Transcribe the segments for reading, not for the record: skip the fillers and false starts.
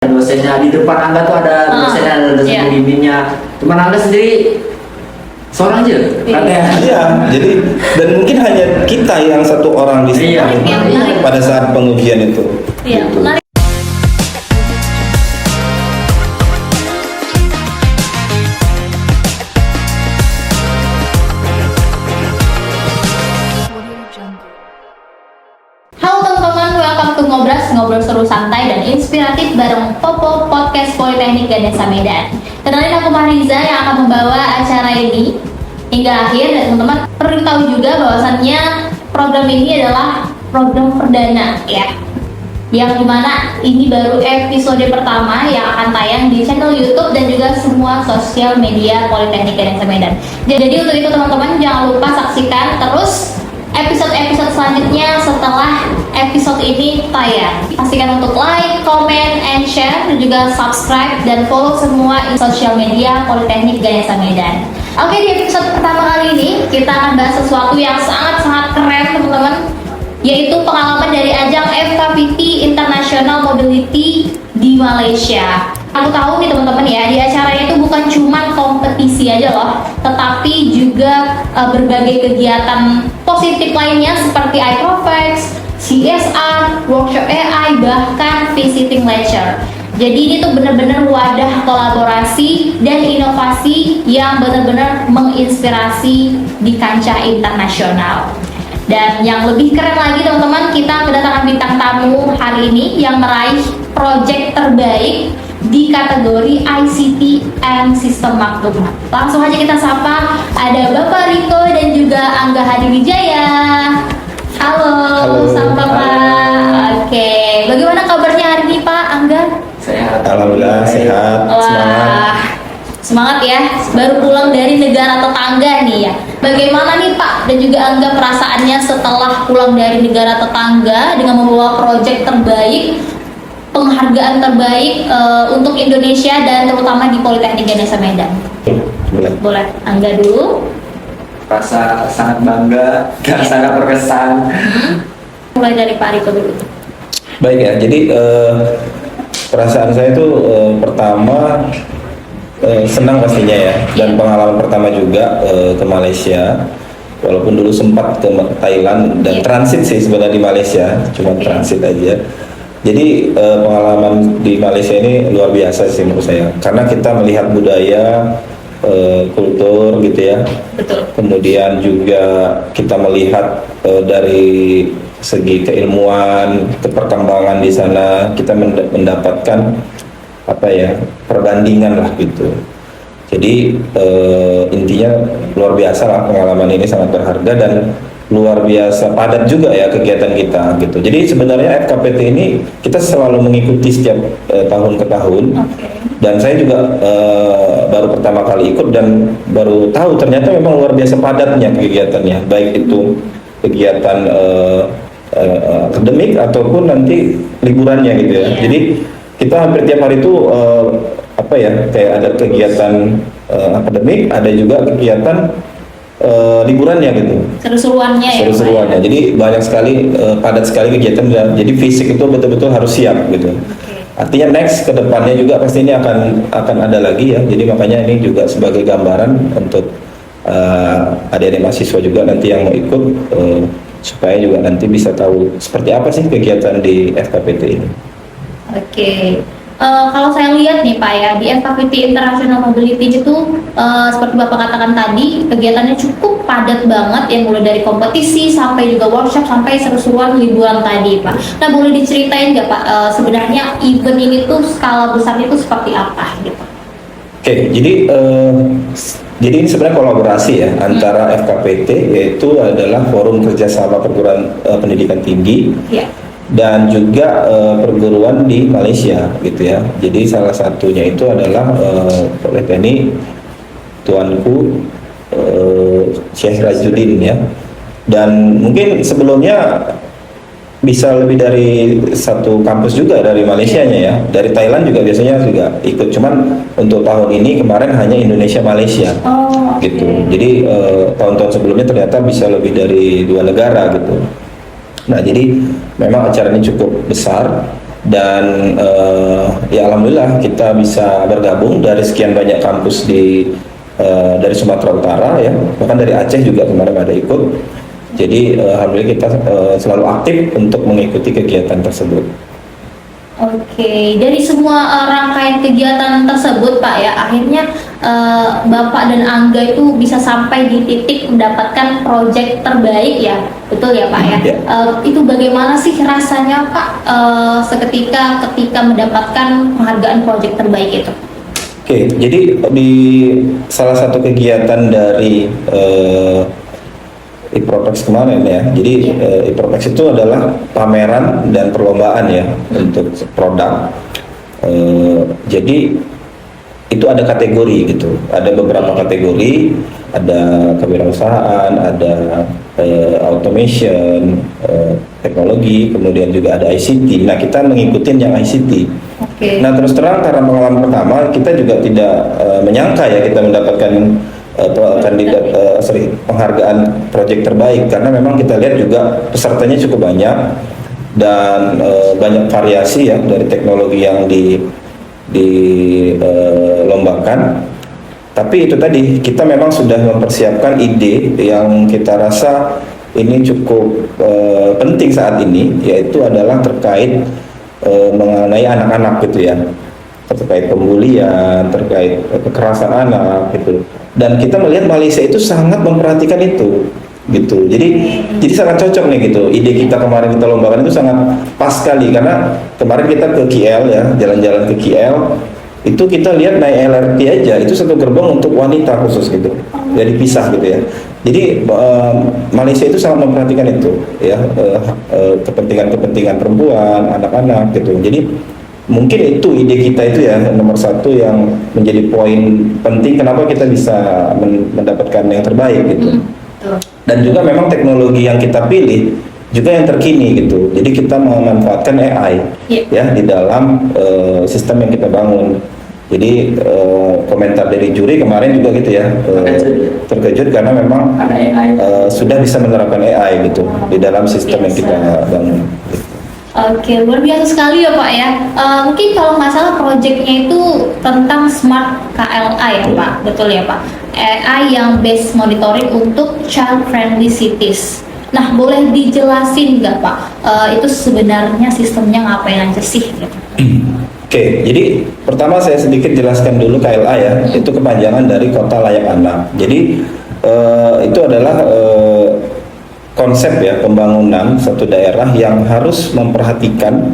dosennya di depan Angga tuh ada dosennya, ada dosen pembimbingnya. Cuman Angga sendiri seorang aja katanya. Iya, jadi dan mungkin hanya kita yang satu orang di sini pada saat pengujian itu. Iya, gitu. menarik. Halo teman-teman, welcome to Ngobras, ngobrol seru santai dan inspiratif bareng Popo Podcast Politeknik Ganesha Medan. Kenalin aku Mariza yang akan membawa acara ini hingga akhir, dan teman-teman perlu tahu juga bahwasannya program ini adalah program perdana ya, yang dimana ini baru episode pertama yang akan tayang di channel YouTube dan juga semua sosial media Politeknik Ganesha Medan. Jadi untuk itu teman-teman jangan lupa saksikan terus episode-episode selanjutnya setelah episode ini tayang. Pastikan untuk like, comment, and share, dan juga subscribe dan follow semua sosial media Politeknik Ganesha Medan. Oke, di episode pertama kali ini kita akan bahas sesuatu yang sangat-sangat keren teman-teman, yaitu pengalaman dari ajang FKPT International Mobility di Malaysia. Aku tahu nih teman-teman ya, di acaranya itu bukan cuma kompetisi aja loh, tetapi juga berbagai kegiatan positif lainnya seperti iProvex, CSR, workshop AI, bahkan visiting lecture. Jadi ini tuh benar-benar wadah kolaborasi dan inovasi yang benar-benar menginspirasi di kancah internasional. Dan yang lebih keren lagi teman-teman, kita kedatangan bintang tamu hari ini yang meraih project terbaik di kategori ICT and Sistem Maklumat. Langsung aja kita sapa, ada Bapak Riko dan juga Angga Hadiwijaya. Halo, sapa Pak. Oke, bagaimana kabarnya hari ini Pak Angga? Sehat. Alhamdulillah sehat, semangat. Semangat ya, baru pulang dari negara tetangga nih ya. Bagaimana nih Pak dan juga Angga perasaannya setelah pulang dari negara tetangga dengan membawa proyek terbaik, penghargaan terbaik untuk Indonesia dan terutama di Politeknik Ganesha Medan? Boleh Angga dulu. Rasa sangat bangga, sangat berkesan. Mulai dari Pak Riko dulu. Baik ya, jadi perasaan saya itu pertama senang pastinya ya, dan pengalaman pertama juga ke Malaysia. Walaupun dulu sempat ke Thailand dan transit sih sebenarnya di Malaysia, cuma transit aja. Jadi pengalaman di Malaysia ini luar biasa sih menurut saya, karena kita melihat budaya, kultur gitu ya. Betul. Kemudian juga kita melihat dari segi keilmuan, keperkembangan di sana, kita mendapatkan apa ya, perbandingan lah gitu. Jadi intinya luar biasa lah, pengalaman ini sangat berharga dan luar biasa padat juga ya kegiatan kita gitu. Jadi sebenarnya FKPT ini kita selalu mengikuti setiap tahun ke tahun. Dan saya juga baru pertama kali ikut dan baru tahu ternyata memang luar biasa padatnya kegiatannya, baik itu kegiatan akademik ataupun nanti liburannya gitu ya. Jadi kita hampir tiap hari itu apa ya, kayak ada kegiatan akademik, ada juga kegiatan liburannya gitu. Seru-seruannya ya. Seru-seruannya. Jadi banyak sekali, padat sekali kegiatan, dan jadi fisik itu betul-betul harus siap gitu. Artinya next ke depannya juga pasti ini akan ada lagi ya. Jadi makanya ini juga sebagai gambaran untuk adik-adik mahasiswa juga nanti yang mau ikut, supaya juga nanti bisa tahu seperti apa sih kegiatan di FKPT ini. Oke. Kalau saya lihat nih Pak ya, di FKPT International Mobility itu seperti Bapak katakan tadi, kegiatannya cukup padat banget ya, mulai dari kompetisi sampai juga workshop sampai seru-seruan liburan tadi Pak. Nah, boleh diceritain nggak Pak, sebenarnya event ini tuh skala besarnya itu seperti apa gitu? Oke, jadi ini sebenarnya kolaborasi ya antara FKPT, yaitu adalah Forum Kerjasama Perguruan Pendidikan Tinggi. Dan juga perguruan di Malaysia gitu ya. Jadi salah satunya itu adalah Politeknik Tuanku Syekh Rajuddin ya. Dan mungkin sebelumnya bisa lebih dari satu kampus juga dari Malaysianya ya. Dari Thailand juga biasanya juga ikut. Cuman untuk tahun ini kemarin hanya Indonesia Malaysia gitu. Jadi tahun-tahun sebelumnya ternyata bisa lebih dari 2 negara gitu. Nah, jadi memang acara ini cukup besar Dan ya alhamdulillah kita bisa bergabung dari sekian banyak kampus dari Sumatera Utara ya, bahkan dari Aceh juga kemarin ada ikut. Jadi alhamdulillah kita selalu aktif untuk mengikuti kegiatan tersebut. Oke, dari semua rangkaian kegiatan tersebut Pak ya, akhirnya Bapak dan Angga itu bisa sampai di titik mendapatkan proyek terbaik ya, betul ya Pak ya? Ya. Itu bagaimana sih rasanya Pak seketika ketika mendapatkan penghargaan proyek terbaik itu? Oke, jadi di salah satu kegiatan dari IPROPEX kemarin ya, jadi IPROPEX itu adalah pameran dan perlombaan ya untuk produk. Jadi itu ada kategori gitu, ada beberapa kategori, ada kewirausahaan, ada automation, teknologi, kemudian juga ada ICT. Nah kita mengikuti yang ICT. Oke. Nah terus terang karena pengalaman pertama kita juga tidak menyangka ya kita mendapatkan kandidat penghargaan proyek terbaik, karena memang kita lihat juga pesertanya cukup banyak dan banyak variasi ya dari teknologi yang dilombakan. Tapi itu tadi kita memang sudah mempersiapkan ide yang kita rasa ini cukup penting saat ini, yaitu adalah terkait mengenai anak-anak gitu ya, terkait pembulian, terkait kekerasan anak gitu. Dan kita melihat Malaysia itu sangat memperhatikan itu gitu. Jadi sangat cocok nih gitu. Ide kita kemarin kita lombakan itu sangat pas sekali, karena kemarin kita ke KL ya, jalan-jalan ke KL itu kita lihat naik LRT aja itu satu gerbong untuk wanita khusus gitu. Jadi pisah gitu ya. Jadi Malaysia itu sangat memperhatikan itu ya, kepentingan-kepentingan perempuan, anak-anak gitu. Jadi mungkin itu ide kita itu ya nomor satu yang menjadi poin penting kenapa kita bisa mendapatkan yang terbaik gitu. Dan juga memang teknologi yang kita pilih juga yang terkini gitu. Jadi kita memanfaatkan AI ya di dalam sistem yang kita bangun. Jadi komentar dari juri kemarin juga gitu ya, terkejut karena memang Ada AI. sudah bisa menerapkan AI gitu di dalam sistem yang kita bangun. Oke, luar biasa sekali ya Pak ya. Mungkin kalau nggak salah proyeknya itu tentang Smart KLA ya Pak, betul ya Pak? AI yang based monitoring untuk child friendly cities. Nah, boleh dijelasin nggak Pak? Itu sebenarnya sistemnya ngapain aja sih? Gitu. Oke, jadi pertama saya sedikit jelaskan dulu KLA ya, itu kepanjangan dari Kota Layak Anak. Jadi itu adalah konsep ya pembangunan satu daerah yang harus memperhatikan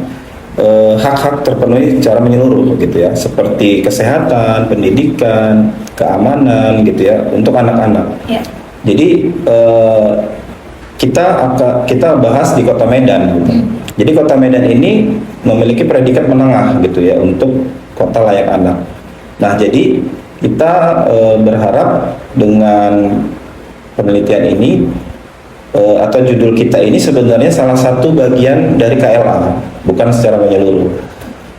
hak-hak terpenuhi secara menyeluruh gitu ya, seperti kesehatan, pendidikan, keamanan gitu ya untuk anak-anak. Ya. Jadi kita bahas di Kota Medan gitu. Jadi Kota Medan ini memiliki predikat menengah gitu ya untuk Kota Layak Anak. Nah, jadi kita berharap dengan penelitian ini atau judul kita ini sebenarnya salah satu bagian dari KLA, bukan secara menyeluruh.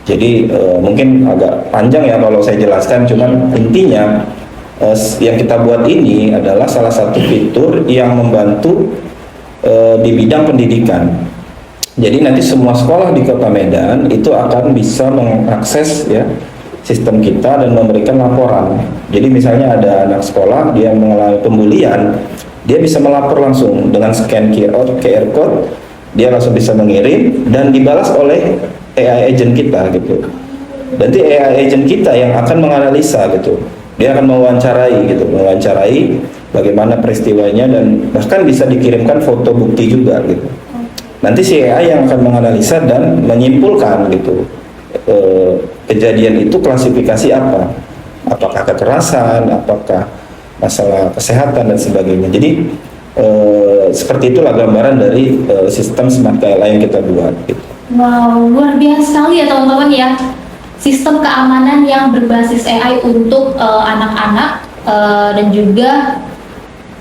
Jadi mungkin agak panjang ya kalau saya jelaskan, cuman intinya yang kita buat ini adalah salah satu fitur yang membantu di bidang pendidikan. Jadi nanti semua sekolah di Kota Medan itu akan bisa mengakses ya sistem kita dan memberikan laporan. Jadi misalnya ada anak sekolah dia mengalami pembulian, dia bisa melapor langsung dengan scan QR code, dia langsung bisa mengirim dan dibalas oleh AI agent kita gitu. Nanti AI agent kita yang akan menganalisa gitu. Dia akan mewawancarai bagaimana peristiwanya dan bahkan bisa dikirimkan foto bukti juga gitu. Nanti si AI yang akan menganalisa dan menyimpulkan gitu kejadian itu klasifikasi apa, apakah kekerasan, apakah masalah kesehatan dan sebagainya. Jadi seperti itulah gambaran dari sistem Smart KLA yang kita buat gitu. Wow, luar biasa sekali ya teman-teman ya. Sistem keamanan yang berbasis AI untuk anak-anak dan juga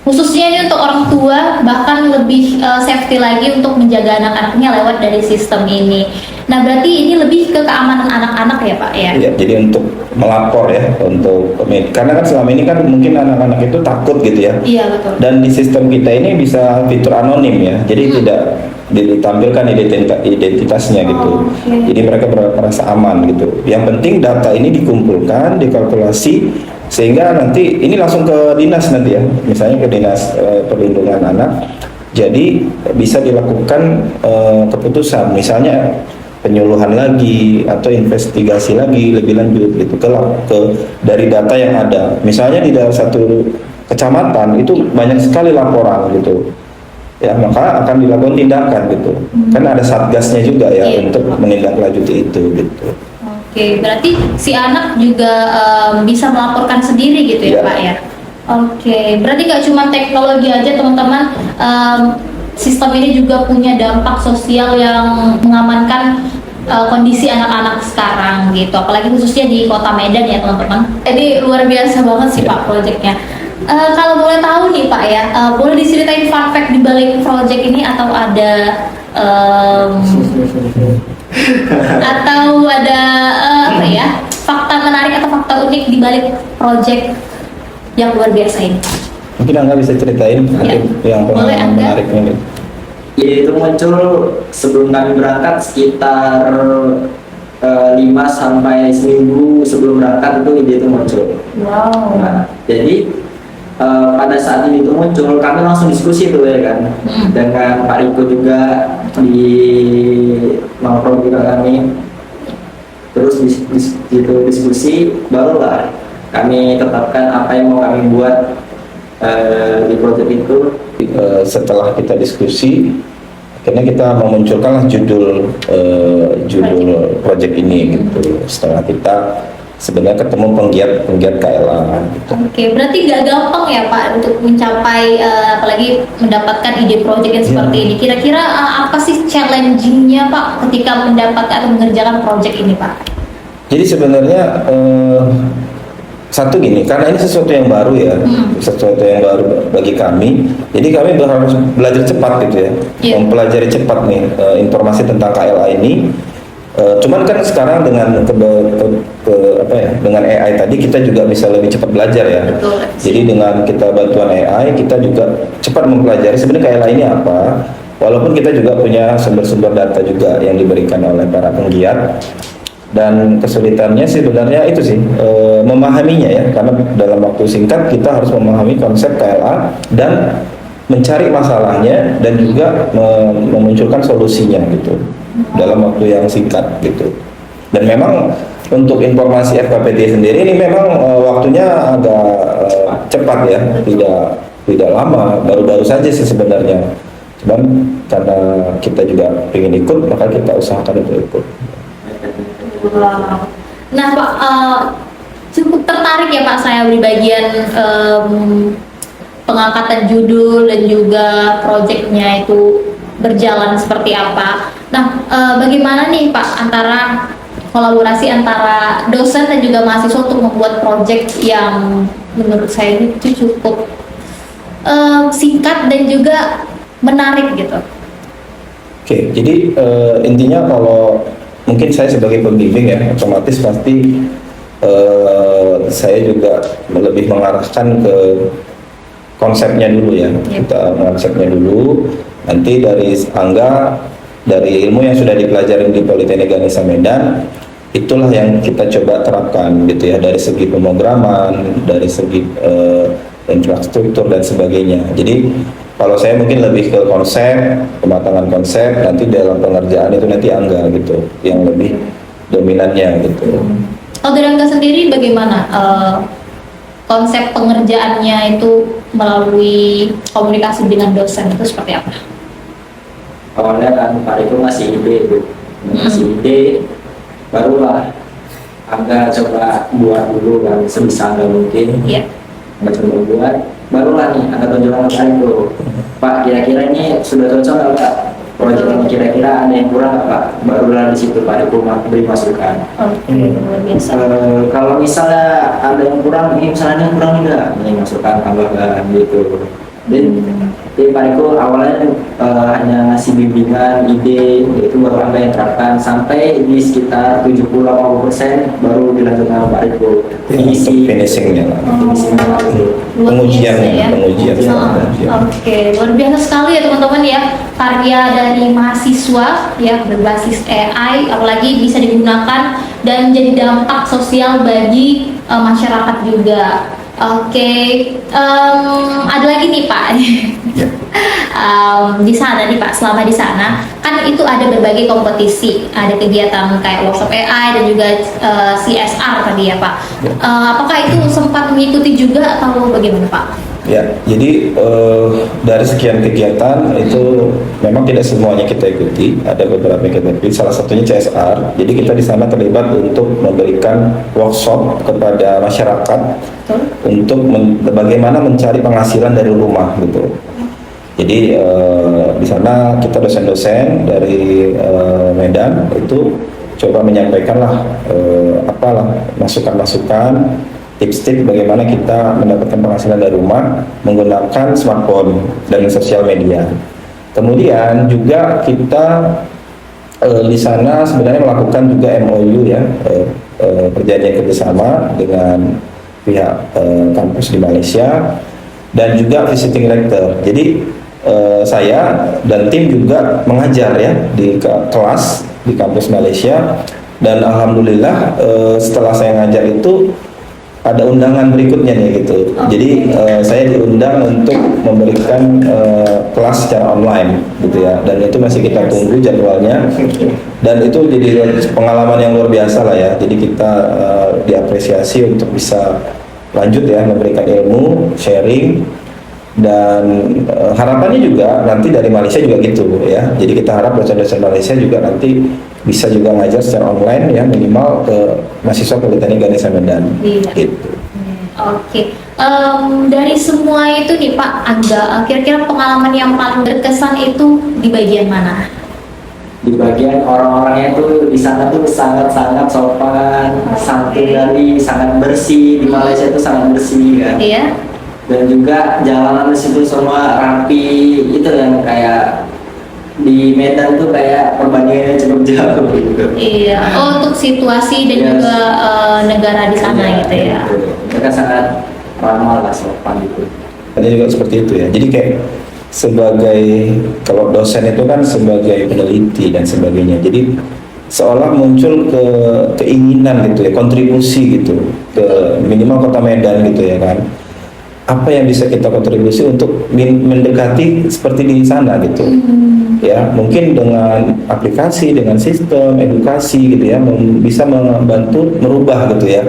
khususnya ini untuk orang tua, bahkan lebih safety lagi untuk menjaga anak-anaknya lewat dari sistem ini. Nah, berarti ini lebih ke keamanan anak-anak ya Pak ya? Iya, jadi untuk melapor ya, karena kan selama ini kan mungkin anak-anak itu takut gitu ya. Iya betul. Dan di sistem kita ini bisa fitur anonim ya, jadi ditampilkan identitasnya gitu. Jadi mereka merasa aman gitu. Yang penting data ini dikumpulkan, dikalkulasi sehingga nanti ini langsung ke dinas nanti ya, misalnya ke dinas perlindungan anak. Jadi bisa dilakukan keputusan, misalnya penyuluhan lagi atau investigasi lagi lebih lanjut gitu ke dari data yang ada. Misalnya di dalam satu kecamatan itu banyak sekali laporan gitu. Ya, maka akan dilakukan tindakan gitu. Kan ada satgasnya juga ya untuk menindaklanjuti itu gitu. Oke, berarti si anak juga bisa melaporkan sendiri gitu ya, Pak ya? Oke, berarti nggak cuma teknologi aja teman-teman, sistem ini juga punya dampak sosial yang mengamankan kondisi anak-anak sekarang gitu, apalagi khususnya di Kota Medan ya teman-teman. Ini luar biasa banget sih Pak proyeknya. Kalau boleh tahu nih Pak ya, boleh diceritain fun fact di balik proyek ini atau ada apa ya, fakta menarik atau fakta unik di balik proyek yang luar biasa ini? Mungkin Angga bisa ceritain yang pengalaman menariknya gitu. Ide itu muncul sebelum kami berangkat sekitar 5 sampai seminggu sebelum berangkat itu ide itu muncul. Wow. Nah, jadi pada saat ini itu muncul kami langsung diskusi tuh ya kan dengan Pak Riko juga di Mangprov juga kami. Terus diskusi barulah kami tetapkan apa yang mau kami buat di proyek itu. Setelah kita diskusi, akhirnya kita memunculkanlah judul proyek ini gitu. Setelah kita sebenarnya ketemu penggiat KLA. Gitu. Oke, berarti gak gampang ya Pak untuk mencapai apalagi mendapatkan ide proyek yang seperti ini. Kira-kira apa sih challenging-nya Pak ketika mendapatkan atau mengerjakan proyek ini Pak? Jadi sebenarnya satu gini, karena ini sesuatu yang baru ya, sesuatu yang baru bagi kami. Jadi kami harus belajar cepat gitu ya, mempelajari cepat nih informasi tentang KLA ini. Cuman kan sekarang dengan dengan AI tadi kita juga bisa lebih cepat belajar ya. Betul. Jadi dengan kita bantuan AI kita juga cepat mempelajari sebenarnya KLA ini apa. Walaupun kita juga punya sumber-sumber data juga yang diberikan oleh para penggiat. Dan kesulitannya sebenarnya itu sih memahaminya ya, karena dalam waktu singkat kita harus memahami konsep KLA dan mencari masalahnya dan juga memunculkan solusinya gitu dalam waktu yang singkat gitu. Dan memang untuk informasi FKPT sendiri ini memang waktunya agak cepat ya, tidak lama, baru-baru saja sih sebenarnya. Cuman karena kita juga ingin ikut, maka kita usahakan untuk ikut. Wow. Nah Pak, cukup tertarik ya Pak saya di bagian pengangkatan judul dan juga proyeknya itu berjalan seperti apa. Nah, bagaimana nih Pak antara kolaborasi antara dosen dan juga mahasiswa untuk membuat proyek yang menurut saya ini itu cukup singkat dan juga menarik gitu. Oke, jadi intinya kalau mungkin saya sebagai pembimbing ya, otomatis pasti saya juga lebih mengarahkan ke konsepnya dulu ya. Kita konsepnya dulu, nanti dari Angga, dari ilmu yang sudah dipelajari di Politeknik Ganesha Medan, itulah yang kita coba terapkan gitu ya, dari segi pemrograman, dari segi infrastruktur dan sebagainya. Jadi kalau saya mungkin lebih ke konsep, pematangan konsep, nanti dalam pengerjaan itu nanti Angga gitu, yang lebih dominannya gitu. Kalau dari Angga sendiri bagaimana konsep pengerjaannya itu melalui komunikasi dengan dosen itu seperti apa? Awalnya kan Pak Riko ngasih ide, barulah Angga coba buat dulu kan sebisa Angga mungkin. Angga coba buat, barulah nih Angga tunjukkan ke Pak Riko. Pak, kira-kira ini sudah cocok nggak Pak? Proyek ini kira-kira ada yang kurang nggak Pak? Barulah di situ Pak Riko beri masukan. Luar biasa. Kalau misalnya ada yang kurang, ini misalnya yang kurang enggak, ini masukan tambahkan gitu. Dan Jadi Pak Riko awalnya hanya ngasih bimbingan, ide, itu baru Anda yang terapkan sampai di sekitar 70-80% baru dilanjutkan sama Pak Riko. Finishingnya lah. Pengujian. Oke, luar biasa sekali ya teman-teman ya, karya dari mahasiswa ya berbasis AI, apalagi bisa digunakan dan jadi dampak sosial bagi masyarakat juga. Oke, ada lagi nih Pak. Di sana nih Pak, selama di sana kan itu ada berbagai kompetisi, ada kegiatan kayak workshop AI dan juga CSR tadi ya Pak. Apakah itu sempat mengikuti juga atau bagaimana Pak? Ya, jadi dari sekian kegiatan itu memang tidak semuanya kita ikuti, ada beberapa yang kita ikuti. Salah satunya CSR. Jadi kita di sana terlibat untuk memberikan workshop kepada masyarakat untuk bagaimana mencari penghasilan dari rumah gitu. Jadi di sana kita dosen-dosen dari Medan itu coba menyampaikanlah masukan-masukan, tips-tips bagaimana kita mendapatkan penghasilan dari rumah menggunakan smartphone dan sosial media. Kemudian juga kita di sana sebenarnya melakukan juga MOU ya, perjanjian kerjasama dengan pihak kampus di Malaysia dan juga visiting lecturer. Jadi saya dan tim juga mengajar ya di kelas di kampus Malaysia, dan alhamdulillah setelah saya ngajar itu ada undangan berikutnya nih gitu. Jadi saya diundang untuk memberikan kelas secara online gitu ya, dan itu masih kita tunggu jadwalnya, dan itu jadi pengalaman yang luar biasa lah ya. Jadi kita diapresiasi untuk bisa lanjut ya memberikan ilmu, sharing, dan harapannya juga nanti dari Malaysia juga gitu ya. Jadi kita harap dosen-dosen Malaysia juga nanti bisa juga ngajar secara online ya, minimal ke mahasiswa Politeknik Ganesha Medan. Gitu. Oke. Dari semua itu nih Pak, ada kira-kira pengalaman yang paling berkesan itu di bagian mana? Di bagian orang-orangnya tuh di sana tuh sangat-sangat sopan, santun dari sangat bersih. Di Malaysia itu sangat bersih kan. Iya. Dan juga jalanan di situ semua rapi, itu yang kayak di Medan tuh kayak perbandingannya cukup jauh gitu. Iya. Untuk situasi dan juga negara di sana gitu ya. Mereka sangat ramah lah, sopan gitu. Ada juga seperti itu ya. Jadi kayak sebagai, kalau dosen itu kan sebagai peneliti dan sebagainya. Jadi seolah muncul keinginan gitu ya, kontribusi gitu ke minimal Kota Medan gitu ya kan. Apa yang bisa kita kontribusi untuk mendekati seperti di sana gitu. Ya, mungkin dengan aplikasi, dengan sistem edukasi gitu ya, bisa membantu merubah gitu ya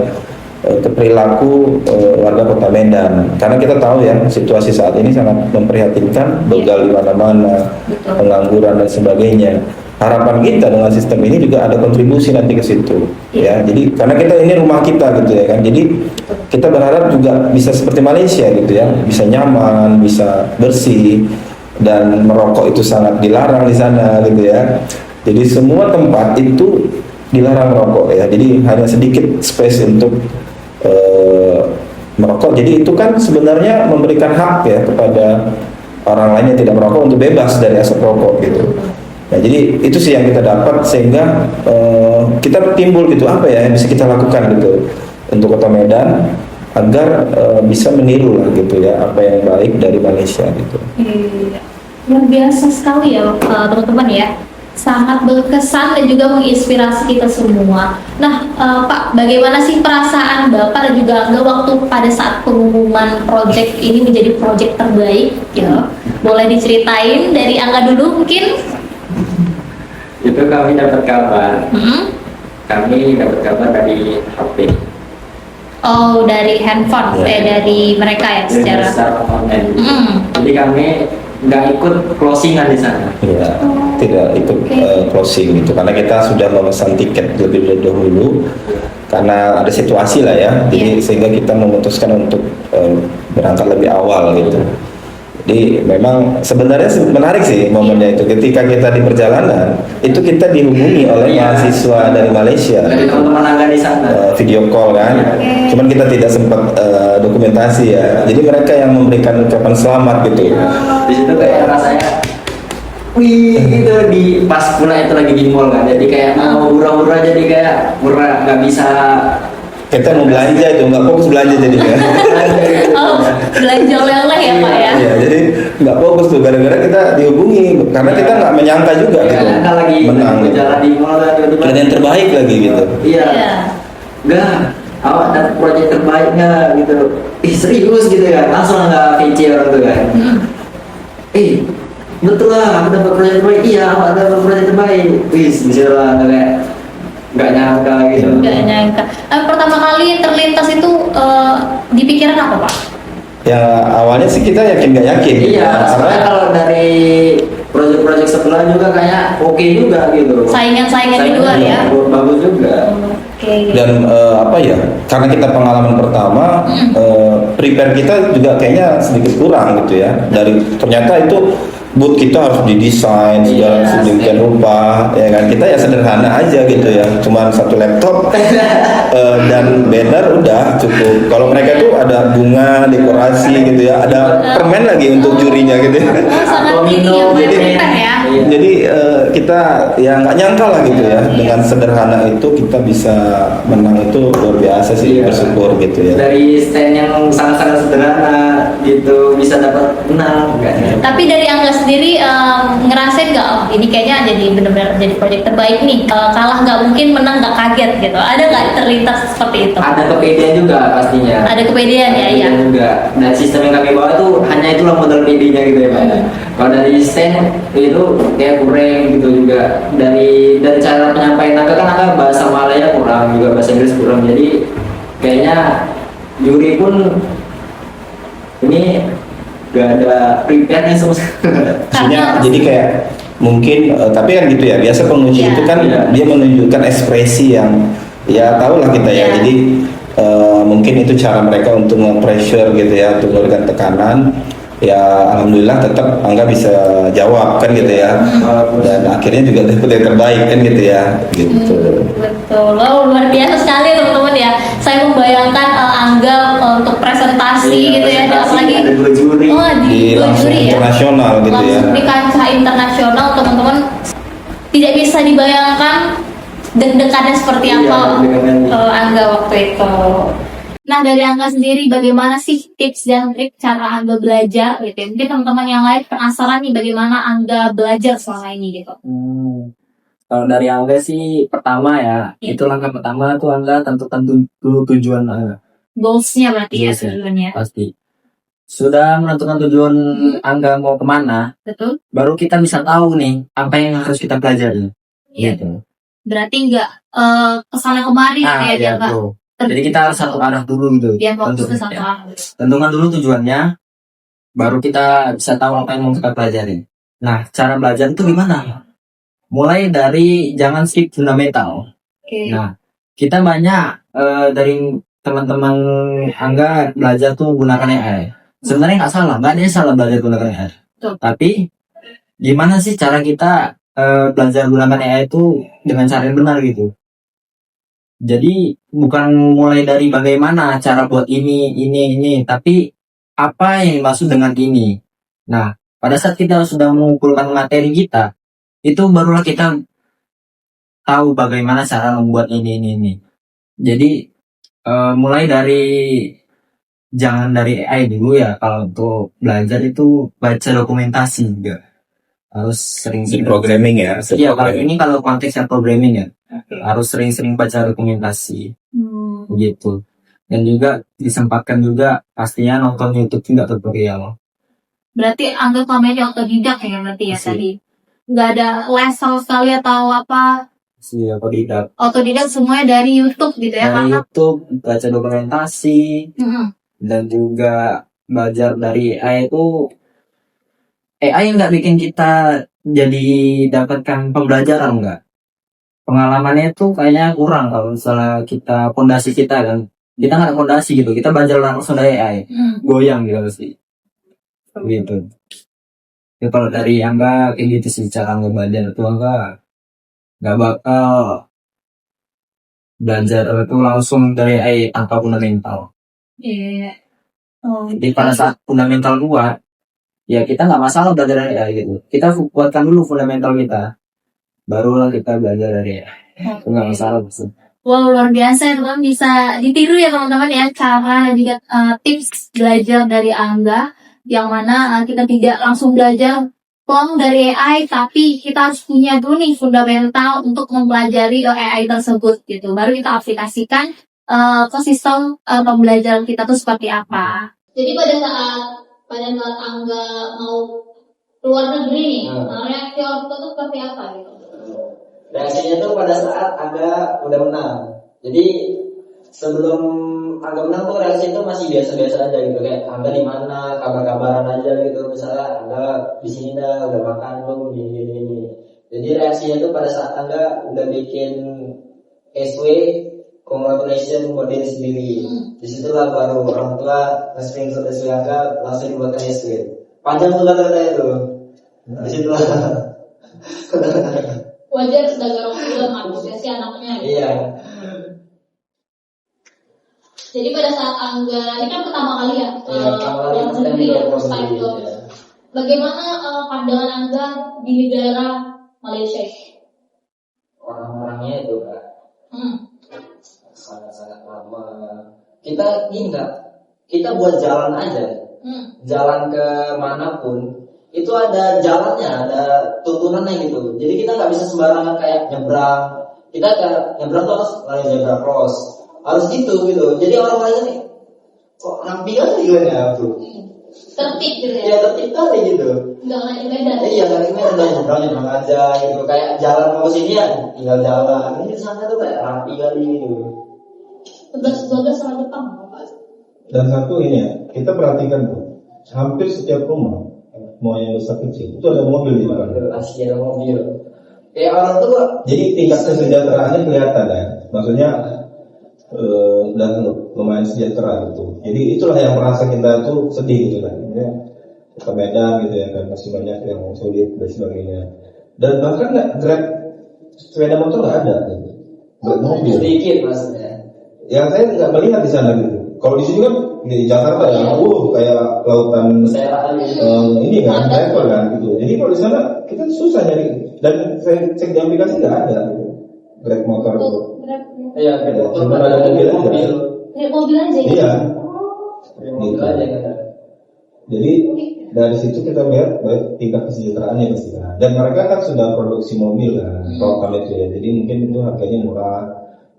perilaku warga Kota Medan. Karena kita tahu ya situasi saat ini sangat memprihatinkan, begal di mana-mana, pengangguran dan sebagainya. Harapan kita dengan sistem ini juga ada kontribusi nanti ke situ ya. Jadi karena kita ini rumah kita gitu ya kan. Jadi kita berharap juga bisa seperti Malaysia gitu ya, bisa nyaman, bisa bersih, dan merokok itu sangat dilarang di sana gitu ya. Jadi semua tempat itu dilarang merokok ya. Jadi hanya sedikit space untuk merokok. Jadi itu kan sebenarnya memberikan hak ya kepada orang lain yang tidak merokok untuk bebas dari asap rokok gitu. Nah, jadi itu sih yang kita dapat, sehingga kita timbul gitu, apa ya yang bisa kita lakukan gitu untuk Kota Medan agar bisa meniru lah gitu ya apa yang baik dari Malaysia gitu. Iya, luar biasa sekali ya teman-teman ya, sangat berkesan dan juga menginspirasi kita semua. Nah Pak, bagaimana sih perasaan Bapak dan juga Angga waktu pada saat pengumuman proyek ini menjadi proyek terbaik ya? Boleh diceritain dari Angga dulu mungkin? Itu kami dapat kabar. Kami dapat kabar dari HP. Oh, dari handphone, dari mereka ya secara online. Jadi kami nggak ikut closingan di sana. Iya, tidak ikut closing gitu, karena kita sudah memesan tiket lebih dahulu karena ada situasi lah ya. Jadi sehingga kita memutuskan untuk berangkat lebih awal gitu. Jadi memang sebenarnya menarik sih momennya itu. Ketika kita di perjalanan, itu kita dihubungi oleh mahasiswa dari Malaysia. Dari teman-teman Angga di sana. Video call kan. Cuman kita tidak sempat dokumentasi ya. Jadi mereka yang memberikan ucapan selamat gitu. Di situ kayak rasanya, wih gitu di pas pula itu lagi di mall kan. Jadi kayak mau murah-murah jadi kayak murah nggak bisa. Kita mau belanja itu nggak fokus belanja jadinya. Oh, belanja oleh-oleh ya Pak ya? Iya, jadi nggak fokus tuh gara-gara kita dihubungi karena kita nggak menyangka juga Iya, gitu. kita lagi Menang gitu. jalan di mall kan tiba-tiba. Dan yang terbaik lagi gitu. Iya. Enggak, awak dapat proyek terbaik nggak gitu. Ih serius gitu ya, langsung nggak VC orang tuh kan. Betul lah, aku dapat proyek terbaik. Iya, aku dapat proyek terbaik. Wis, bisa lah kayak nggak nyangka gitu. Nggak nyangka. Pertama kali terlintas itu di pikiran apa Pak? Ya awalnya sih kita yakin nggak yakin. Iya, soalnya karena kalau dari proyek-proyek sebelah juga kayak oke juga gitu. Saingan-saingan di luar ya? Bagus juga. Oke. dan apa ya karena kita pengalaman pertama prepare kita juga kayaknya sedikit kurang gitu ya dari ternyata itu booth kita harus didesain segala sedemikian rupa ya kan kita ya sederhana aja gitu ya cuman satu laptop dan banner udah cukup kalau mereka tuh ada bunga dekorasi gitu ya ada permen lagi untuk jurinya gitu ya. Sangat ini ya Pak, prepare ya? Jadi kita ya nggak nyangka lah gitu ya dengan sederhana itu kita bisa menang itu luar biasa sih bersyukur gitu ya. Dari stand yang sangat-sangat sederhana gitu bisa dapat menang kan. Tapi dari Angga sendiri ngerasain nggak oh, ini kayaknya jadi benar-benar jadi proyek terbaik nih kalah nggak mungkin menang nggak kaget gitu ada nggak terlintas seperti itu? Ada kepedean juga pastinya. Ada kepedean ya iya. Juga. Dan sistem yang kami bawa tuh hanya itulah modal PD-nya gitu ya Pak. Kalau dari stand itu kayak kurang gitu juga dari cara penyampaian Angga kan Angga bahasa Malaya kurang juga bahasa Inggris kurang jadi kayaknya juri pun ini gak ada prepare-nya sama Maksudnya jadi kayak mungkin tapi kan gitu ya biasa penguji itu kan dia menunjukkan ekspresi yang ya tahulah kita ya jadi mungkin itu cara mereka untuk nge-pressure gitu ya untuk memberikan tekanan ya alhamdulillah tetap Angga bisa jawab kan gitu ya dan akhirnya juga dapat yang terbaik kan gitu ya gitu. Betul, luar biasa sekali teman-teman ya. Saya membayangkan Angga untuk presentasi gitu ya, apalagi ada dua juri. di dua langsung juri ya, internasional gitu ya. langsung di kancah internasional teman-teman tidak bisa dibayangkan deg-degannya seperti apa Angga waktu itu. Nah dari Angga sendiri bagaimana sih tips dan trik cara Angga belajar gitu ya? Mungkin teman-teman yang lain penasaran nih bagaimana Angga belajar selama ini gitu. Kalau dari Angga sih pertama ya, itu langkah pertama tuh Angga tentukan dulu tujuan Angga. Goals-nya berarti ya Goals-nya, tujuannya. Pasti. Sudah menentukan tujuan Angga mau kemana, Betul. baru kita bisa tahu nih apa yang harus kita pelajari. Iya. Gitu. Berarti nggak kesana kemari ya dia nggak. Tuh. Jadi kita harus satu arah dulu gitu. Dia fokus ke satu Ya. arah. Tentukan dulu tujuannya, baru kita bisa tahu apa yang mau kita pelajari. Nah, cara belajar itu gimana? Mulai dari jangan skip fundamental. Oke. Nah, kita banyak dari teman-teman Angga belajar tuh gunakan AI. Sebenarnya nggak salah, nggak ada yang salah belajar gunakan AI. Betul. Tapi gimana sih cara kita belajar gunakan AI itu dengan cara yang benar gitu? Jadi bukan mulai dari bagaimana cara buat ini, tapi apa yang dimaksud dengan ini. Nah, pada saat kita sudah mengumpulkan materi kita, itu barulah kita tahu bagaimana cara membuat ini. Jadi mulai dari jangan dari AI dulu ya kalau untuk belajar itu baca dokumentasi juga harus sering Programming ya. Iya kalau ini kalau konteksnya programming ya harus sering-sering baca dokumentasi gitu dan juga disempatkan juga pastinya nonton YouTube juga tutorial. Berarti Angga selama otodidak ya berarti ya tadi. Nggak ada les sama sekali atau apa? Iya otodidak. Otodidak semuanya dari YouTube gitu ya? Dari Karena YouTube baca dokumentasi dan juga belajar dari AI itu AI nggak bikin kita jadi dapatkan pembelajaran enggak. Pengalamannya itu kayaknya kurang kalau misalnya kita fondasi kita kan. Kita nggak ada fondasi gitu. Kita belajar langsung dari AI. Goyang gitu sih. gitu. Ya kalau dari Angga kayak gitu sih cara ngebaca itu Angga nggak bakal belajar itu langsung dari angka fundamental. Iya. Oh, Jadi pada saat fundamental kuat, ya kita nggak masalah belajar dari AI gitu. Kita kuatkan dulu fundamental kita, barulah kita belajar dari AI. Itu nggak masalah sih. wow, luar biasa ya teman, bisa ditiru ya teman-teman ya cara dan juga tips belajar dari Angga, yang mana kita tidak langsung belajar plong dari AI, tapi kita harus punya dulu nih fundamental untuk mempelajari AI tersebut gitu, baru kita aplikasikan ke sistem pembelajaran kita tuh seperti apa. Jadi pada saat Angga mau keluar negeri nih, reaksi orang tua tuh seperti apa gitu? Reaksinya tuh pada saat Angga udah menang. Jadi sebelum Angga menang tuh reaksi itu masih biasa-biasa aja gitu, kayak Angga di mana, kabar-kabaran aja gitu. Misalnya Angga di sini dah, udah makan belum, gini. Jadi reaksinya tuh pada saat Angga udah bikin SW, congratulations buat diri sendiri. Disitulah baru orang tua nge-screenshot SW Angga, langsung dibuatkan SW. Panjang tuh kata-kata itu. Disitulah. Wajar sebagai orang tua mengapresiasi anaknya gitu. Iya. Jadi pada saat Angga, ini kan pertama kali ya, pertama kali keluar negeri ya, first time negeri, job. Bagaimana pandangan Angga di negara Malaysia? Orang-orangnya itu Kak, sangat-sangat lama. Kita ingat, kita buat jalan aja, jalan ke manapun itu ada jalannya, ada tuntunannya gitu. Jadi kita nggak bisa sembarangan kayak nyebrang. Kita nyebrang tuh harus lari zebra cross, harus gitu. Jadi orang lain nih kok rapi kali gimana tuh? Tertib gitu ya? Ya tertib kali gitu. Nggak naik medan? Iya naik medan, nyebrang aja gitu. Kayak jalan mau kesini ya tinggal jalan. Ini sana tuh kayak rapi kali gitu. 11-12 sama Jepang Pak. Dan satu ini ya, kita perhatikan tuh, hampir setiap rumah, mau yang besar kecil, itu ada mobil di depan. Asli ada mobil. Kayak orang tua. Jadi tingkat kesejahteraannya kelihatan ya, maksudnya dan lumayan sejahtera gitu. Jadi itulah yang merasa kita tuh sedih gitu kan. Ya, ke Medan gitu ya kan, masih banyak yang sulit dan sebagainya. Dan bahkan nggak Grab sepeda motor nggak ada, gitu. Grab mobil. Sedikit maksudnya. Yang saya nggak melihat di sana gitu. Kalau di sini kan di Jakarta ya, kayak lautan ini kan, level kan gitu. Jadi kalau di sana kita susah nyari, dan saya cek di aplikasi nggak ada gitu. Grab motor itu. Iya, gitu. Cuma ada mobil aja. Mobil aja. Iya. Mobil aja kan. Jadi dari situ kita lihat tingkat kesejahteraannya pasti kan. Dan mereka kan sudah produksi mobil kan, program itu ya. Jadi mungkin itu harganya murah,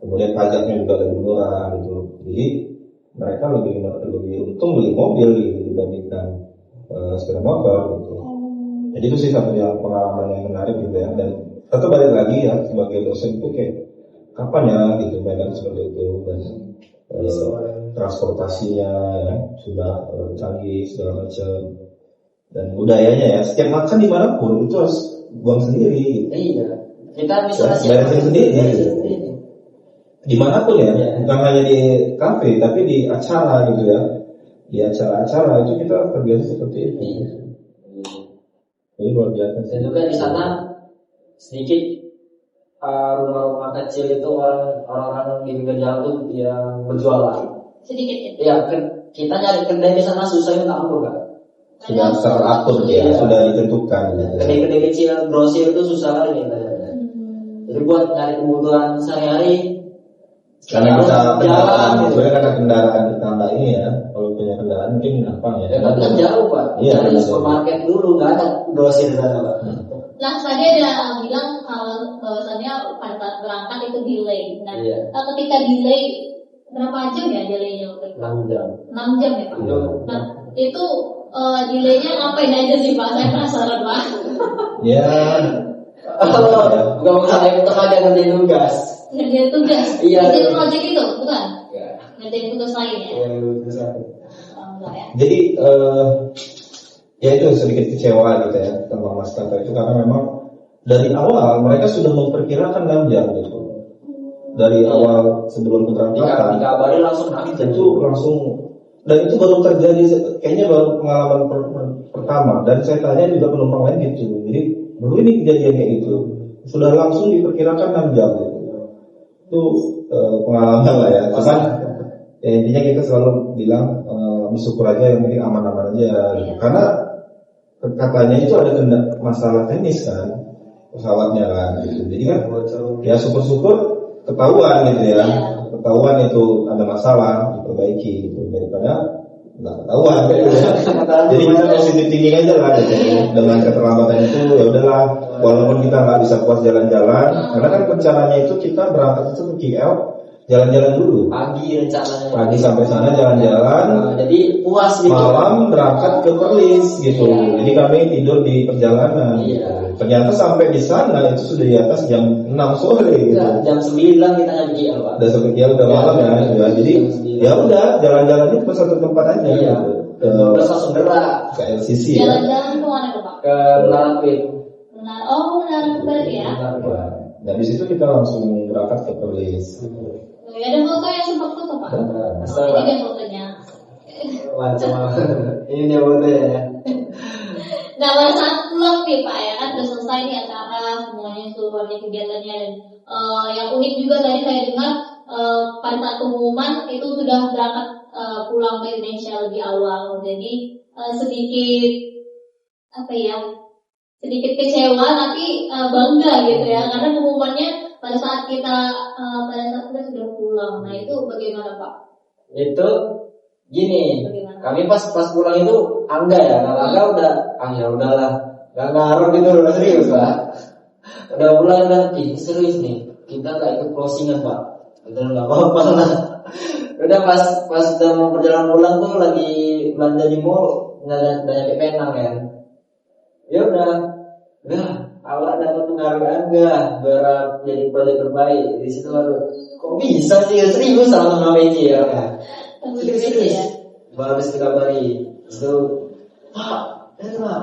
kemudian pajaknya juga lebih murah gitu. Jadi mereka lebih untung beli mobil gitu, dibandingkan sepeda motor gitu. Jadi itu sih satu yang pengalaman yang menarik gitu ya. Dan tetap balik lagi ya sebagai dosen itu kayak kapan ya gitu Medan seperti itu, dan transportasinya ya sudah canggih segala macam, dan budayanya ya setiap makan dimanapun itu harus buang sendiri. Iya, kita bisa beresin sendiri dimanapun ya, bukan hanya di kafe tapi di acara gitu ya, di acara-acara itu kita terbiasa seperti itu. Ini luar biasa. Dan juga di sana sedikit rumah-rumah kecil itu orang-orang di pinggir jalan tuh yang berjualan. Sedikit ya? Iya, kita nyari kedai di sana susah minta ampun kan? Sudah teratur ya, sudah ditentukan. Kedai-kedai kecil grosir itu susah kali ya. Jadi buat nyari kebutuhan sehari-hari. Karena kita kendaraan, gitu. sebenarnya karena kendaraan ditambah ini ya. Kalau punya kendaraan mungkin gampang ya. Tapi kan jauh Pak. Iya, Cari supermarket dulu, nggak ada grosir di sana Pak. Nah, tadi ada bilang kalau bahwasannya pada saat berangkat itu delay. Nah, ketika delay berapa jam ya delaynya? 6 jam. 6 jam ya Pak? Nah, itu delaynya ngapain aja sih Pak? Saya penasaran Pak. Ya. Gak mau saya untuk aja ngerjain tugas. Ngerjain tugas? Iya. Ngerjain project itu, bukan? Iya. Ngerjain tugas lain ya? Iya, tugas lain. Enggak ya? Jadi ya itu sedikit kecewa gitu ya tentang maskapai itu, karena memang dari awal mereka sudah memperkirakan 6 jam gitu. Dari awal sebelum keberangkatan dikabari langsung nanti itu langsung Dan itu baru terjadi, kayaknya baru pengalaman pertama. Dan saya tanya juga penumpang lain gitu. Jadi baru ini kejadian kayak gitu. Sudah langsung diperkirakan 6 jam gitu. Itu pengalaman lah ya. Cuman intinya kita selalu bilang bersyukur aja yang penting aman-aman aja. Karena katanya itu ada masalah teknis kan pesawatnya kan. Gitu. Jadi kan ya syukur-syukur ketahuan gitu ya. Ketahuan itu ada masalah diperbaiki gitu daripada nggak ketahuan gitu. Jadi kita positif thinking aja lah gitu. Dengan keterlambatan itu ya udahlah, walaupun kita nggak bisa puas jalan-jalan karena kan rencananya itu kita berangkat itu ke KL jalan-jalan dulu pagi sampai sana jalan-jalan, jadi puas gitu. Malam berangkat ke Perlis gitu. Jadi kami tidur di perjalanan. Ternyata sampai di sana itu sudah di atas jam 6 sore gitu. Jam 9 kita nyampe KL, Pak. Udah sampai KL udah malam ya. Jadi ya udah jalan-jalannya cuma satu tempat aja. Terus langsung gerak ke LCC ya. Jalan-jalan ke mana tuh, Pak? Ke Menara Queen. Menara Kubat ya. Dan di situ kita langsung berangkat ke Perlis. Ya, ada foto yang sempat foto, Pak. Ini dia fotonya. Macam ini dia foto ya. Nah, pada saat pulang nih Pak ya kan udah selesai nih acara semuanya seluruhnya kegiatannya dan yang unik juga tadi saya dengar pada saat pengumuman itu sudah berangkat pulang ke Indonesia lebih awal. Jadi sedikit apa ya? Sedikit kecewa tapi bangga gitu ya karena pengumumannya pada saat kita sudah pulang. Nah, itu bagaimana Pak? Itu gini, Bagaimana? kami pas pulang itu Angga ya, Angga udah, ya udahlah, gak ngaruh gitu, udah serius lah. Udah pulang nanti, serius nih, kita gak ikut closingan Pak, udah gak apa-apa lah. Udah pas udah mau perjalanan pulang tuh lagi belanja di mall, nggak nyampe Penang kan. Ya udah, awak dapat penghargaan gak, berharap jadi proyek terbaik di situ baru. Kok bisa sih serius sama nama Meji ya? Serius. Baru habis dikabari, itu Pak, Pak.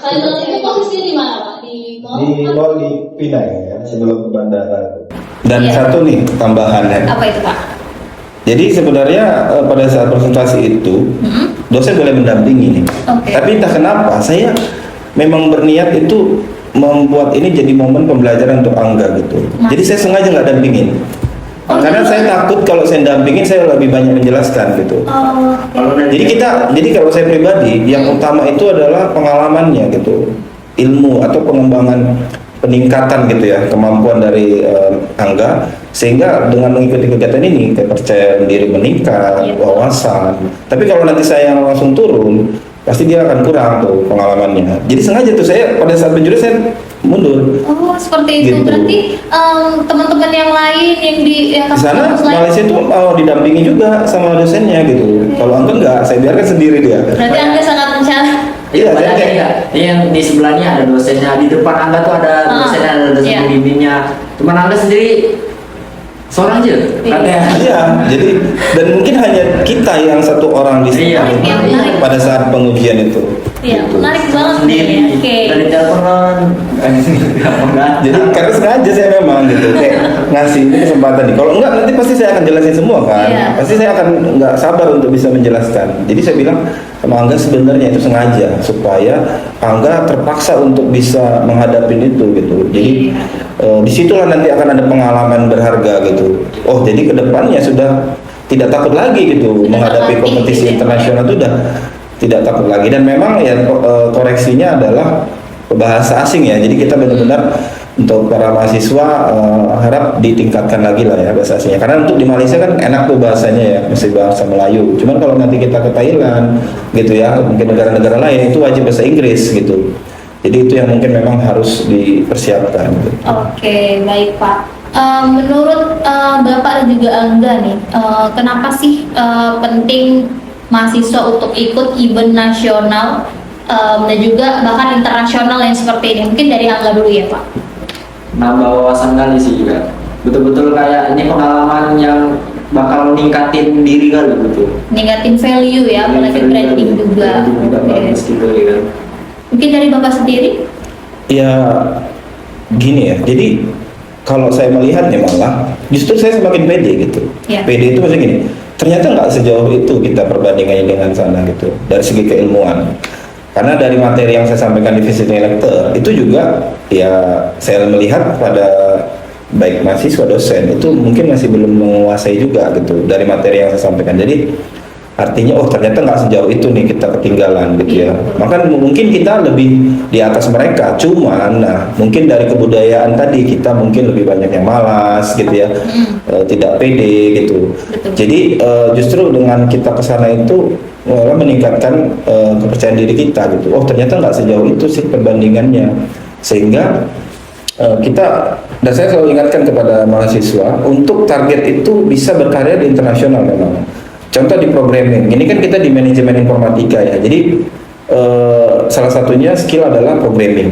Pada saat itu posisi di mana Pak? Di mall? Di mall di Pinang ya, sebelum ke bandara. Dan satu nih tambahan ya. Apa itu Pak? Jadi sebenarnya pada saat presentasi itu dosen boleh mendampingi nih. Tapi entah kenapa saya memang berniat itu membuat ini jadi momen pembelajaran untuk Angga gitu. Jadi saya sengaja nggak dampingin. Karena saya takut kalau saya dampingin saya lebih banyak menjelaskan gitu. Jadi kalau saya pribadi yang utama itu adalah pengalamannya gitu, ilmu atau pengembangan peningkatan gitu ya kemampuan dari Angga sehingga dengan mengikuti kegiatan ini kepercayaan diri meningkat, wawasan. Tapi kalau nanti saya yang langsung turun pasti dia akan kurang tuh pengalamannya. Jadi sengaja tuh saya pada saat penjuri saya mundur. Oh seperti itu. Gitu. Berarti teman-teman yang lain yang di sana Malaysia itu mau didampingi juga sama dosennya gitu. Kalau Angga enggak, saya biarkan sendiri dia. Berarti Angga sangat mencari. Iya, ini yang di sebelahnya ada dosennya, di depan Angga tuh ada dosennya, ada dosen pembimbingnya. Cuman Angga sendiri seorang aja, Iya, jadi dan mungkin hanya kita yang satu orang di sini pada saat pengujian itu. Iya, gitu. menarik banget Sendiri, ya. Oke. dari teleponan. Jadi karena sengaja saya memang gitu kayak ngasih ini kesempatan nih. Kalau enggak nanti pasti saya akan jelasin semua kan. Iya. Pasti saya akan enggak sabar untuk bisa menjelaskan. Jadi saya bilang sama Angga sebenarnya itu sengaja supaya Angga terpaksa untuk bisa menghadapi itu gitu. Jadi disitulah nanti akan ada pengalaman berharga gitu. Oh jadi kedepannya sudah tidak takut lagi gitu menghadapi kompetisi internasional itu udah tidak takut lagi. Dan memang ya koreksinya adalah bahasa asing ya. Jadi kita benar-benar untuk para mahasiswa harap ditingkatkan lagi lah ya bahasa asingnya. Karena untuk di Malaysia kan enak tuh bahasanya ya, masih bahasa Melayu. Cuman kalau nanti kita ke Thailand gitu ya, mungkin negara-negara lain itu wajib bahasa Inggris gitu. Jadi itu yang mungkin memang harus dipersiapkan. Gitu. Oke, baik Pak. Menurut Bapak dan juga Angga nih, kenapa sih penting mahasiswa untuk ikut event nasional dan juga bahkan internasional yang seperti ini? Mungkin dari Angga dulu ya Pak. Nambah wawasan kali sih juga. Betul-betul kayak ini pengalaman yang bakal ningkatin diri kali betul. Ningkatin value ya, apalagi branding juga. Bagus gitu ya kan. Mungkin dari Bapak sendiri? Ya gini ya. Jadi kalau saya melihatnya malah justru saya semakin pede gitu. Ya. Pede itu maksudnya gini. ternyata nggak sejauh itu kita perbandingannya dengan sana gitu dari segi keilmuan. Karena dari materi yang saya sampaikan di visiting lecture itu juga ya saya melihat pada baik mahasiswa dosen itu mungkin masih belum menguasai juga gitu dari materi yang saya sampaikan. Jadi artinya ternyata nggak sejauh itu nih kita ketinggalan gitu ya. Maka mungkin kita lebih di atas mereka, cuman mungkin dari kebudayaan tadi kita mungkin lebih banyak yang malas gitu ya, tidak pede gitu. Jadi justru dengan kita kesana itu malah meningkatkan kepercayaan diri kita gitu. Ternyata nggak sejauh itu sih perbandingannya, sehingga kita, dan saya selalu ingatkan kepada mahasiswa untuk target itu bisa berkarya di internasional memang. Contoh di programming, ini kan kita di manajemen informatika ya, jadi salah satunya skill adalah programming.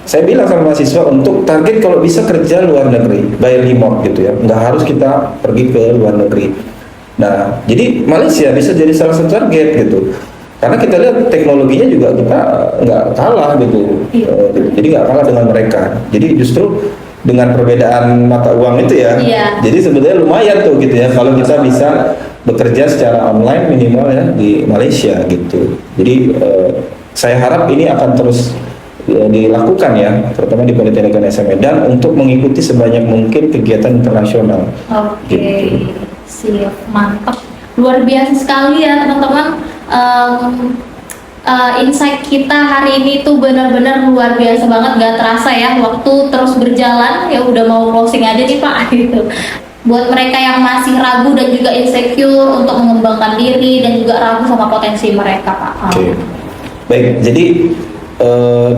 Saya bilang sama mahasiswa untuk target kalau bisa kerja luar negeri, by remote gitu ya, nggak harus kita pergi ke luar negeri. Nah, jadi Malaysia bisa jadi salah satu target gitu, karena kita lihat teknologinya juga kita nggak kalah gitu, jadi nggak kalah dengan mereka. Jadi justru dengan perbedaan mata uang itu ya, jadi sebenarnya lumayan tuh gitu ya kalau kita bisa bekerja secara online minimal ya di Malaysia gitu. Jadi saya harap ini akan terus dilakukan ya, terutama di Politeknik Ganesha Medan untuk mengikuti sebanyak mungkin kegiatan internasional. Gitu. Siap, mantap, luar biasa sekali ya teman-teman. Insight kita hari ini tuh benar-benar luar biasa banget, gak terasa ya waktu terus berjalan, ya udah mau closing aja nih Pak gitu. Buat mereka yang masih ragu dan juga insecure untuk mengembangkan diri dan juga ragu sama potensi mereka Pak. Baik, jadi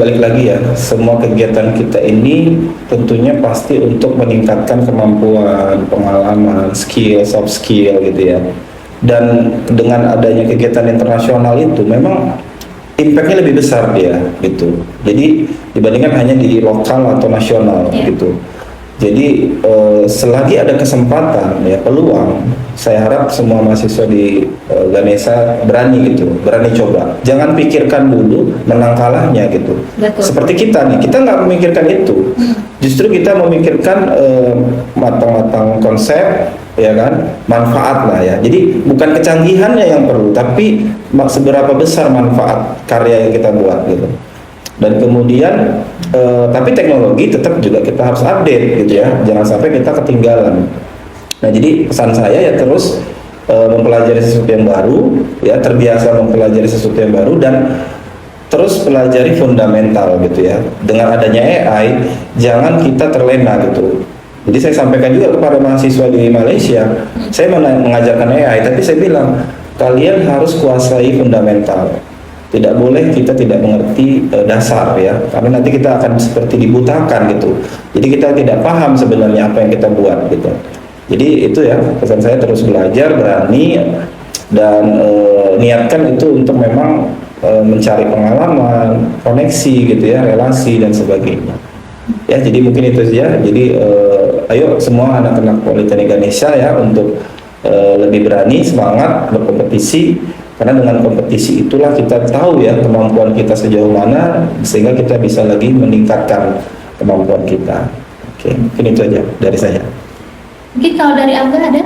balik lagi ya, semua kegiatan kita ini tentunya pasti untuk meningkatkan kemampuan, pengalaman, skill, soft skill gitu ya. Dan dengan adanya kegiatan internasional itu memang impactnya lebih besar dia gitu. Jadi dibandingkan hanya di lokal atau nasional gitu. Jadi selagi ada kesempatan ya, peluang, saya harap semua mahasiswa di Ganesha berani gitu, berani coba. Jangan pikirkan dulu menang kalahnya gitu. Seperti kita nih, kita nggak memikirkan itu. Justru kita memikirkan matang-matang konsep, ya kan, manfaat lah ya. Jadi bukan kecanggihannya yang perlu, tapi seberapa besar manfaat karya yang kita buat gitu. Dan kemudian tapi teknologi tetap juga kita harus update gitu ya, jangan sampai kita ketinggalan. Nah, jadi pesan saya ya terus mempelajari sesuatu yang baru ya, terbiasa mempelajari sesuatu yang baru dan terus pelajari fundamental gitu ya. Dengan adanya AI jangan kita terlena gitu. Jadi saya sampaikan juga kepada mahasiswa di Malaysia, saya mengajarkan AI, tapi saya bilang kalian harus kuasai fundamental. Tidak boleh kita tidak mengerti dasar ya, karena nanti kita akan seperti dibutakan gitu. Jadi kita tidak paham sebenarnya apa yang kita buat gitu. Jadi itu ya pesan saya, terus belajar, berani, dan niatkan itu untuk memang mencari pengalaman, koneksi gitu ya, relasi dan sebagainya. Ya, jadi mungkin itu saja. Jadi ayo semua anak-anak Politeknik Ganesha ya untuk lebih berani, semangat berkompetisi. Karena dengan kompetisi itulah kita tahu ya kemampuan kita sejauh mana, sehingga kita bisa lagi meningkatkan kemampuan kita. Oke, mungkin itu aja dari saya. Mungkin kalau dari Angga ada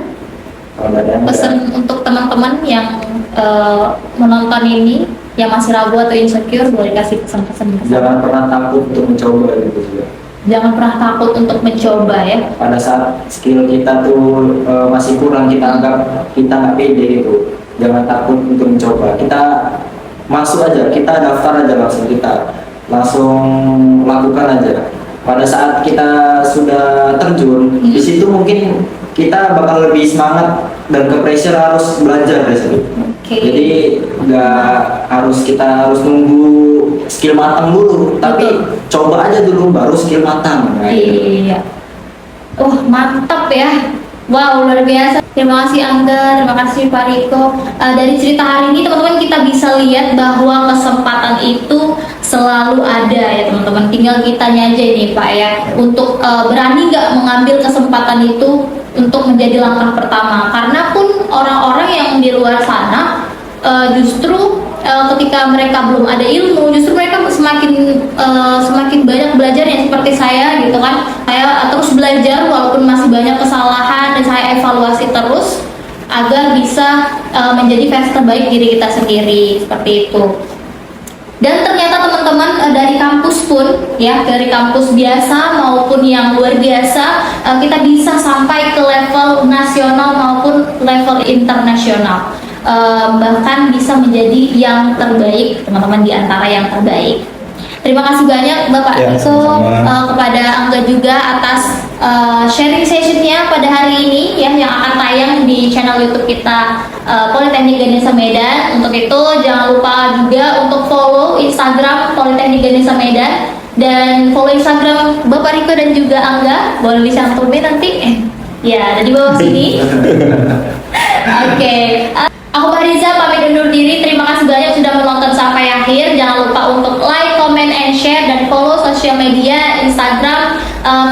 pesan untuk teman-teman yang menonton ini, yang masih ragu atau insecure, boleh kasih pesan-pesan? Jangan pernah takut untuk mencoba gitu juga. Jangan pernah takut untuk mencoba ya. Pada saat skill kita tuh masih kurang, kita anggap kita nggak pede gitu. Jangan takut untuk mencoba. Kita masuk aja, kita daftar aja langsung, kita langsung lakukan aja. Pada saat kita sudah terjun, di situ mungkin kita bakal lebih semangat dan ke pressure harus belajar dari situ. Jadi nggak harus kita harus nunggu skill matang dulu, tapi coba aja dulu baru skill matang. Nah, iya. Mantap ya. Wow, luar biasa. Terima kasih Angga, terima kasih Pak Riko. Dari cerita hari ini teman-teman kita bisa lihat bahwa kesempatan itu selalu ada ya teman-teman. Tinggal kitanya aja ini Pak ya, untuk berani nggak mengambil kesempatan itu untuk menjadi langkah pertama. Karena pun orang-orang yang di luar sana justru ketika mereka belum ada ilmu, justru mereka semakin banyak belajar ya, seperti saya gitu kan. Saya terus belajar walaupun masih banyak kesalahan dan saya evaluasi terus. agar bisa menjadi versi terbaik diri kita sendiri, seperti itu. Dan ternyata teman-teman dari kampus pun ya, dari kampus biasa maupun yang luar biasa, kita bisa sampai ke level nasional maupun level internasional, bahkan bisa menjadi yang terbaik teman-teman, di antara yang terbaik. Terima kasih banyak Bapak Ya, Riko, sama-sama. kepada Angga juga atas sharing sessionnya pada hari ini ya, yang akan tayang di channel YouTube kita, Politeknik Ganesha Medan. Untuk itu jangan lupa juga untuk follow Instagram Politeknik Ganesha Medan, dan follow Instagram Bapak Riko dan juga Angga, boleh dicantumin nanti ya, ada di bawah sini. Oke, aku Fariza pamit undur diri. Terima kasih banyak sudah menonton sampai akhir. Jangan lupa untuk like, comment, and share, dan follow sosial media Instagram,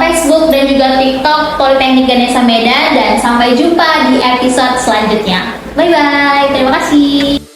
Facebook, dan juga TikTok Politeknik Ganesha Medan. Dan sampai jumpa di episode selanjutnya. Bye bye. Terima kasih.